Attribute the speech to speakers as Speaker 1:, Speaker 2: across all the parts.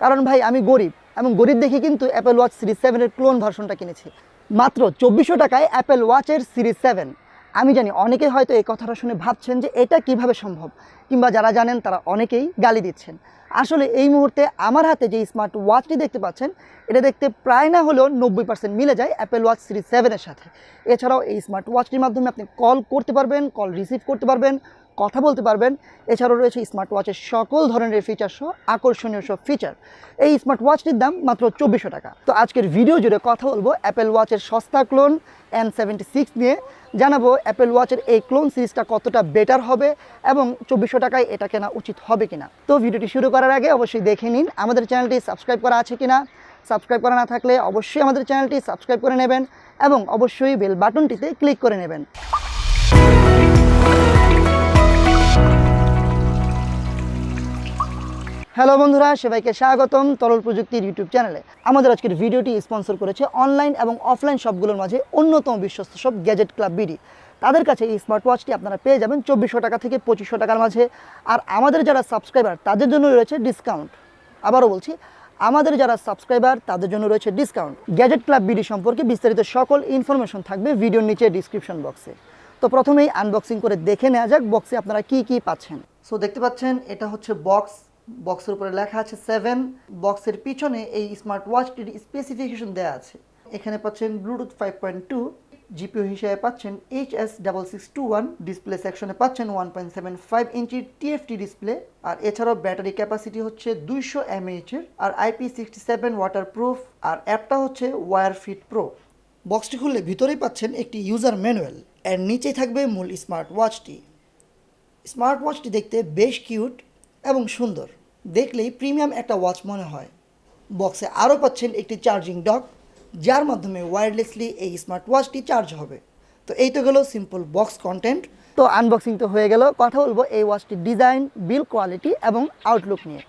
Speaker 1: কারণ ভাই আমি গরিব এবং গরিব দেখে কিন্তু অ্যাপেল ওয়াচ সিরিজ 7 এর ক্লোন ভার্সনটা কিনেছি। মাত্র 2400 টাকায় অ্যাপেল ওয়াচের সিরিজ 7। আমি জানি অনেকে হয়তো এই কথাটা শুনে ভাবছেন যে এটা কিভাবে সম্ভব, কিংবা যারা জানেন তারা অনেকেই গালি দিচ্ছেন। আসলে এই মুহূর্তে আমার হাতে যে স্মার্ট ওয়াচটি দেখতে পাচ্ছেন, এটা দেখতে প্রায় না হলেও 90% মিলে যায় অ্যাপেল ওয়াচ সিরিজ 7 এর সাথে। এছাড়াও এই স্মার্ট ওয়াচটির মাধ্যমে আপনি কল করতে পারবেন, কল রিসিভ করতে পারবেন, কথা বলতে পারবেন। এছাড়াও রয়েছে স্মার্ট ওয়াচের সকল ধরনের ফিচার সহ আকর্ষণীয় সব ফিচার। এই স্মার্ট ওয়াচটির দাম মাত্র 2400 টাকা। তো আজকের ভিডিও জুড়ে কথা বলবো অ্যাপেল ওয়াচের সস্তা ক্লোন N76 নিয়ে। জানাবো অ্যাপেল ওয়াচের এই ক্লোন সিরিজটা কতটা বেটার হবে এবং 2400 টাকায় এটা কেনা উচিত হবে কিনা। তো ভিডিওটি শুরু করার আগে অবশ্যই দেখে নিন আমাদের চ্যানেলটি সাবস্ক্রাইব করা আছে কিনা। সাবস্ক্রাইব করা না থাকলে অবশ্যই আমাদের চ্যানেলটি সাবস্ক্রাইব করে নেবেন এবং অবশ্যই বেল বাটনটিতে ক্লিক করে নেবেন। হ্যালো বন্ধুরা, সবাইকে স্বাগতম তরল প্রযুক্তির ইউটিউব চ্যানেলে। আমাদের আজকের ভিডিওটি স্পন্সর করেছে অনলাইন এবং অফলাইন শপগুলোর মাঝে অন্যতম বিশ্বস্ত শপ গ্যাজেট ক্লাব বিডি। তাদের কাছে এই স্মার্ট ওয়াচটি আপনারা পেয়ে যাবেন 2400 টাকা থেকে 2500 টাকার মাঝে। আর আমাদের যারা সাবস্ক্রাইবার তাদের জন্য রয়েছে ডিসকাউন্ট। আবারও বলছি, আমাদের যারা সাবস্ক্রাইবার তাদের জন্য রয়েছে ডিসকাউন্ট। গ্যাজেট ক্লাব বিডি সম্পর্কে বিস্তারিত সকল ইনফরমেশন থাকবে ভিডিওর নিচে ডিসক্রিপশন বক্সে। তো প্রথমেই আনবক্সিং করে দেখে নেওয়া যাক বক্সে আপনারা কি কি পাচ্ছেন। সো দেখতে পাচ্ছেন এটা হচ্ছে বক্স। বক্সের উপরে লেখা আছে 7। বক্সের পিছনে এই স্মার্ট ওয়াচটির স্পেসিফিকেশন দেওয়া আছে। এখানে পাচ্ছেন ব্লুটুথ 5.2, জিপিও হিসেবে পাচ্ছেন HS6621, ডিসপ্লে সেকশনে পাচ্ছেন 1.75 ইঞ্চির TFT ডিসপ্লে। আর এছাড়াও ব্যাটারি ক্যাপাসিটি হচ্ছে 200 mAh এর, আর IP67 ওয়াটারপ্রুফ। আর অ্যাপটা হচ্ছে ওয়্যার ফিট প্রো। বক্সটি খুললে ভিতরেই পাচ্ছেন একটি ইউজার ম্যানুয়াল, এর নিচেই থাকবে মূল স্মার্ট ওয়াচটি। স্মার্ট ওয়াচটি দেখতে বেশ কিউট এবং সুন্দর, দেখলেই প্রিমিয়াম একটা ওয়াচ মনে হয়। বক্সে আরও পাচ্ছেন একটি চার্জিং ডক, যার মাধ্যমে ওয়্যারলেসলি এই স্মার্ট ওয়াচটি চার্জ হবে। তো এই তো গেল সিম্পল বক্স কন্টেন্ট। তো আনবক্সিং তো হয়ে গেল, কথা বলবো এই ওয়াচটির ডিজাইন, বিল্ড কোয়ালিটি এবং আউটলুক নিয়ে।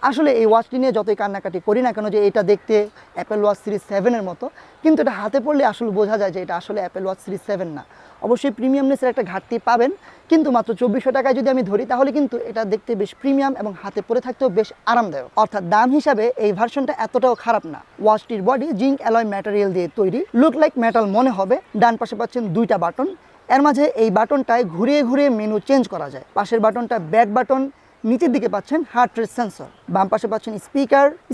Speaker 1: আসলে এই ওয়াচটি নিয়ে যতই কান্নাকাটি করি না কেন যে এটা দেখতে অ্যাপেল ওয়াচ সিরিজ 7 এর মতো, কিন্তু এটা হাতে পড়লে আসলে বোঝা যায় যে এটা আসলে অ্যাপেল ওয়াচ সিরিজ 7 না। অবশ্যই প্রিমিয়ামনেসের একটা ঘাটতি পাবেন, কিন্তু মাত্র 2400 টাকায় যদি আমি ধরি তাহলে কিন্তু এটা দেখতে বেশ প্রিমিয়াম এবং হাতে পরে থাকতেও বেশ আরামদায়ক। অর্থাৎ দাম হিসাবে এই ভার্সনটা এতটাও খারাপ না। ওয়াচটির বডি জিঙ্ক অ্যালয় ম্যাটেরিয়াল দিয়ে তৈরি, লুক লাইক মেটাল মনে হবে। ডান পাশে পাচ্ছেন 2টা বাটন, এর মাঝে এই বাটনটায় ঘুরিয়ে ঘুরিয়ে মেনু চেঞ্জ করা যায়। পাশের বাটনটা ব্যাক বাটন, নিচের দিকে পাচ্ছেন হার্ট রেট সেন্সর। বাম পাশে পাচ্ছেন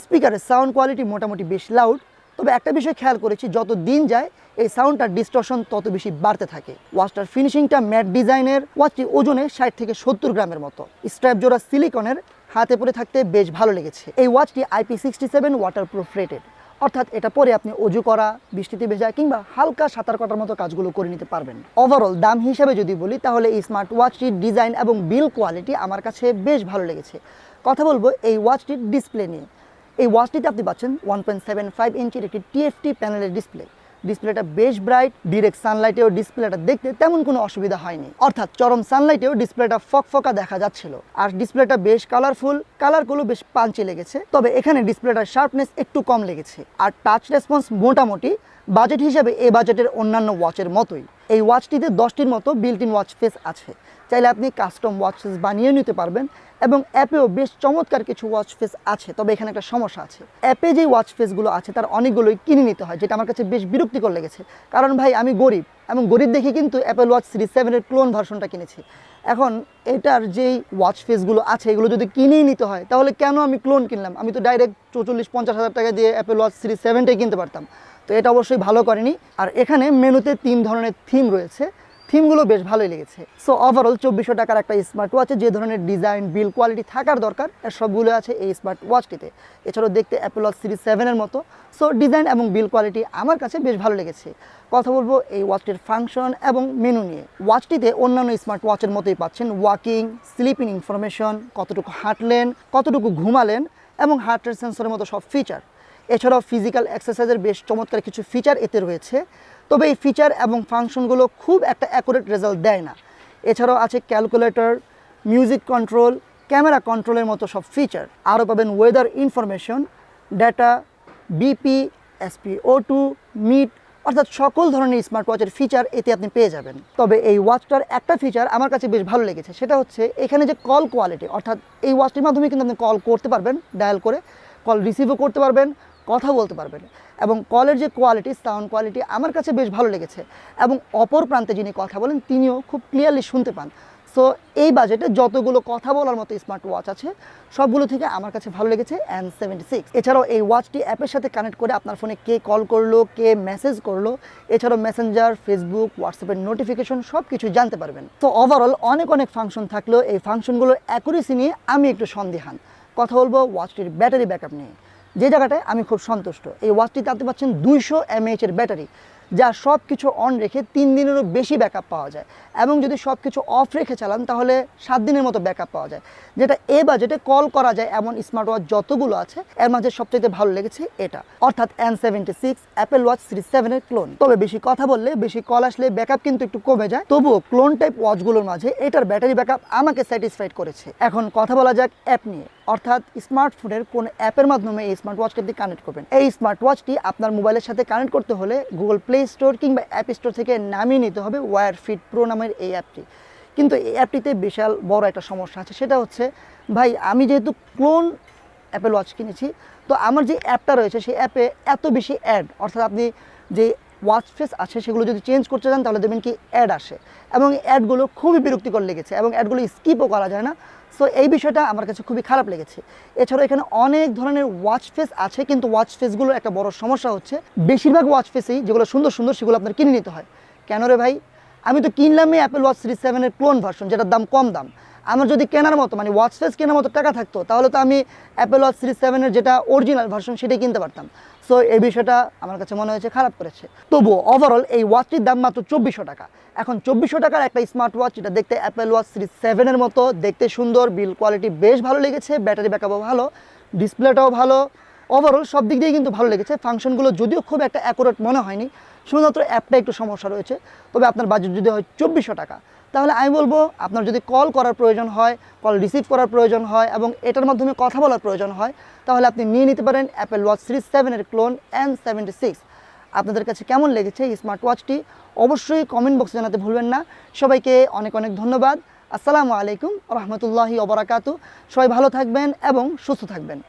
Speaker 1: স্পিকারের সাউন্ড কোয়ালিটি মোটামুটি বেশ লাউড। তবে একটা বিষয় খেয়াল করেছি, যত দিন যায় এই সাউন্ডটার ডিস্টরশন তত বেশি বাড়তে থাকে। ওয়াচটার ফিনিশিংটা ম্যাট ডিজাইনের। ওয়াচটি ওজনে 60 থেকে 70 গ্রামের মতো। স্ট্র্যাপ জোড়া সিলিকনের, হাতে পরে থাকতে বেশ ভালো লেগেছে। এই ওয়াচটি IP67 ওয়াটারপ্রুফ রেটেড, অর্থাৎ এটা পরে আপনি অজু করা, বৃষ্টিতে ভেজা কিংবা হালকা সাঁতার কাটার মতো কাজগুলো করে নিতে পারবেন। ওভারঅল দাম হিসাবে যদি বলি তাহলে এই স্মার্ট ওয়াচটির ডিজাইন এবং বিল্ড কোয়ালিটি আমার কাছে বেশ ভালো লেগেছে। কথা বলবো এই ওয়াচটির ডিসপ্লে নিয়ে। এই ওয়াচটিতে আপনি পাচ্ছেন 1.75 ইঞ্চির একটি TFT প্যানেলের ডিসপ্লে। ডিসপ্লেটা বেশ ব্রাইট, ডিরেক্ট সানলাইটেও ডিসপ্লেটা দেখতে তেমন কোনো অসুবিধা হয়নি। অর্থাৎ চরম সানলাইটেও ডিসপ্লেটা ফকফকা দেখা যাচ্ছিল। আর ডিসপ্লেটা বেশ কালারফুল, কালারগুলো বেশ পাঞ্চি লেগেছে। তবে এখানে ডিসপ্লেটার শার্পনেস একটু কম লেগেছে। আর টাচ রেসপন্স মোটামুটি বাজেট হিসাবে এই বাজেটের অন্যান্য ওয়াচের মতোই। এই ওয়াচটিতে 10টির মতো বিল্ট ইন ওয়াচ ফেস আছে। চাইলে আপনি কাস্টম ওয়াচ ফেস বানিয়ে নিতে পারবেন এবং অ্যাপেও বেশ চমৎকার কিছু ওয়াচ ফেস আছে। তবে এখানে একটা সমস্যা আছে, অ্যাপে যে ওয়াচ ফেসগুলো আছে তার অনেকগুলোই কিনে নিতে হয়, যেটা আমার কাছে বেশ বিরক্তিকর লেগেছে। কারণ ভাই আমি গরিব এবং গরিব দেখে কিন্তু অ্যাপেল ওয়াচ সিরিজ 7 এর ক্লোন ভার্সনটা কিনেছি। এখন এটার যেই ওয়াচ ফেসগুলো আছে এগুলো যদি কিনেই নিতে হয় তাহলে কেন আমি ক্লোন কিনলাম? আমি তো ডাইরেক্ট 44-50 হাজার টাকা দিয়ে অ্যাপেল ওয়াচ সিরিজ 7টাই কিনতে পারতাম। তো এটা অবশ্যই ভালো করেনি। আর এখানে মেনুতে 3 ধরনের থিম রয়েছে, থিমগুলো বেশ ভালোই লেগেছে। সো ওভারঅল 2400 টাকার একটা স্মার্ট ওয়াচে যে ধরনের ডিজাইন, বিল্ড কোয়ালিটি থাকার দরকার এর সবগুলো আছে এই স্মার্ট ওয়াচটিতে। এছাড়াও দেখতে অ্যাপেল ওয়াচ সিরিজ 7 এর মতো। সো ডিজাইন এবং বিল্ড কোয়ালিটি আমার কাছে বেশ ভালো লেগেছে। কথা বলবো এই ওয়াচটির ফাংশন এবং মেনু নিয়ে। ওয়াচটিতে অন্যান্য স্মার্ট ওয়াচের মতোই পাচ্ছেন ওয়াকিং, স্লিপিং ইনফরমেশন, কতটুকু হাঁটলেন, কতটুকু ঘুমালেন এবং হার্ট রেট সেন্সরের মতো সব ফিচার। এছাড়াও ফিজিক্যাল এক্সারসাইজের বেশ চমৎকার কিছু ফিচার এতে রয়েছে। তবে এই ফিচার এবং ফাংশনগুলো খুব একটা অ্যাকুরেট রেজাল্ট দেয় না। এছাড়াও আছে ক্যালকুলেটর, মিউজিক কন্ট্রোল, ক্যামেরা কন্ট্রোলের মতো সব ফিচার। আরও পাবেন weather information, data, BP, SpO2, মিট, অর্থাৎ সকল ধরনের স্মার্ট ওয়াচের ফিচার এতে আপনি পেয়ে যাবেন। তবে এই ওয়াচটার একটা ফিচার আমার কাছে বেশ ভালো লেগেছে, সেটা হচ্ছে এখানে যে কল কোয়ালিটি। অর্থাৎ এই ওয়াচটির মাধ্যমে কিন্তু আপনি কল করতে পারবেন ডায়াল করে, কল রিসিভও করতে পারবেন, কথা বলতে পারবেন। এবং কলের যে কোয়ালিটি, সাউন্ড কোয়ালিটি আমার কাছে বেশ ভালো লেগেছে। এবং অপর প্রান্তে যিনি কথা বলেন তিনিও খুব ক্লিয়ারলি শুনতে পান। সো এই বাজেটে যতগুলো কথা বলার মতো স্মার্ট ওয়াচ আছে সবগুলো থেকে আমার কাছে ভালো লেগেছে N76। এছাড়াও এই ওয়াচটি অ্যাপের সাথে কানেক্ট করে আপনার ফোনে কে কল করলো, কে মেসেজ করলো, এছাড়াও মেসেঞ্জার, ফেসবুক, হোয়াটসঅ্যাপের নোটিফিকেশন সব কিছু জানতে পারবেন। তো ওভারঅল অনেক ফাংশন থাকলেও এই ফাংশনগুলোর অ্যাকুরেসি নিয়ে আমি একটু সন্দিহান। কথা বলবো ওয়াচটির ব্যাটারি ব্যাকআপ নিয়ে, যে জায়গাটায় আমি খুব সন্তুষ্ট। এই ওয়াচটিতে আপনি পাচ্ছেন 200 mAh এর ব্যাটারি, যা সব কিছু অন রেখে 3 দিনেরও বেশি ব্যাকআপ পাওয়া যায়। এবং যদি সব কিছু অফ রেখে চালান তাহলে 7 দিনের মতো ব্যাকআপ পাওয়া যায়, যেটা এই বাজেটে কল করা যায় এমন স্মার্ট ওয়াচ যতগুলো আছে এর মাঝে সবচেয়ে ভালো লেগেছে এটা, অর্থাৎ N76 অ্যাপেল ওয়াচ সিরিজ 7 এর ক্লোন। তবে বেশি কথা বললে, বেশি কল আসলে ব্যাকআপ কিন্তু একটু কমে যায়। তবুও ক্লোন টাইপ ওয়াচগুলোর মাঝে এটার ব্যাটারি ব্যাকআপ আমাকে স্যাটিসফাইড করেছে। এখন কথা বলা যাক অ্যাপ নিয়ে, অর্থাৎ স্মার্টফোনের কোন অ্যাপের মাধ্যমে এই স্মার্ট ওয়াচটি আপনি কানেক্ট করবেন। এই স্মার্ট ওয়াচটি আপনার মোবাইলের সাথে কানেক্ট করতে হলে গুগল প্লে স্টোর কিংবা অ্যাপ স্টোর থেকে নামিয়ে নিতে হবে ওয়্যার ফিট প্রো নামের এই অ্যাপটি। কিন্তু এই অ্যাপটিতে বিশাল বড় একটা সমস্যা আছে, সেটা হচ্ছে ভাই আমি যেহেতু ক্লোন অ্যাপেল ওয়াচ কিনেছি, তো আমার যে অ্যাপটা রয়েছে সেই অ্যাপে এত বেশি অ্যাড, অর্থাৎ আপনি যে ওয়াচ ফেস আছে সেগুলো যদি চেঞ্জ করতে চান তাহলে দেখবেন কি অ্যাড আসে, এবং অ্যাডগুলো খুবই বিরক্তিকর লেগেছে এবং অ্যাডগুলো স্কিপও করা যায় না। সো এই বিষয়টা আমার কাছে খুবই খারাপ লেগেছে। এছাড়াও এখানে অনেক ধরনের ওয়াচ ফেস আছে, কিন্তু ওয়াচ ফেসগুলোর একটা বড় সমস্যা হচ্ছে বেশিরভাগ ওয়াচ ফেসেই যেগুলো সুন্দর সুন্দর সেগুলো আপনার কিনে নিতে হয়। কেন রে ভাই, আমি তো কিনলামই অ্যাপেল ওয়াচ সিরিজ 7 এর ক্লোন ভার্সন, যেটার দাম কম দাম। আমার যদি কেনার মতো মানে ওয়াচ ফেস কেনার মতো টাকা থাকতো তাহলে তো আমি অ্যাপেল ওয়াচ সিরিজ 7 এর যেটা অরিজিনাল ভার্সন সেটাই কিনতে পারতাম। সো এই বিষয়টা আমার কাছে মনে হয়েছে খারাপ করেছে। তবুও ওভারঅল এই ওয়াচটির দাম মাত্র 2400 টাকা। এখন 2400 টাকার একটা স্মার্ট ওয়াচ, যেটা দেখতে অ্যাপেল ওয়াচ সিরিজ 7 এর মতো, দেখতে সুন্দর, বিল্ড কোয়ালিটি বেশ ভালো লেগেছে, ব্যাটারি ব্যাকআপও ভালো, ডিসপ্লেটাও ভালো, ওভারঅল সব দিক দিয়ে কিন্তু ভালো লেগেছে। ফাংশনগুলো যদিও খুব একটা অ্যাকুরেট মনে হয়নি, শুধুমাত্র অ্যাপটা একটু সমস্যা রয়েছে। তবে আপনার বাজেট যদি হয় 2400 টাকা, তাহলে আমি বলবো আপনার যদি কল করার প্রয়োজন হয়, কল রিসিভ করার প্রয়োজন হয় এবং এটার মাধ্যমে কথা বলার প্রয়োজন হয়, তাহলে আপনি নিয়ে নিতে পারেন অ্যাপেল ওয়াচ সিরিজ 7 এর ক্লোন N76। আপনাদের কাছে কেমন লেগেছে এই স্মার্ট ওয়াচটি অবশ্যই কমেন্ট বক্সে জানাতে ভুলবেন না। সবাইকে অনেক ধন্যবাদ। আসসালামু আলাইকুম রহমতুল্লাহি ওয়া বারাকাতুহু। সবাই ভালো থাকবেন এবং সুস্থ থাকবেন।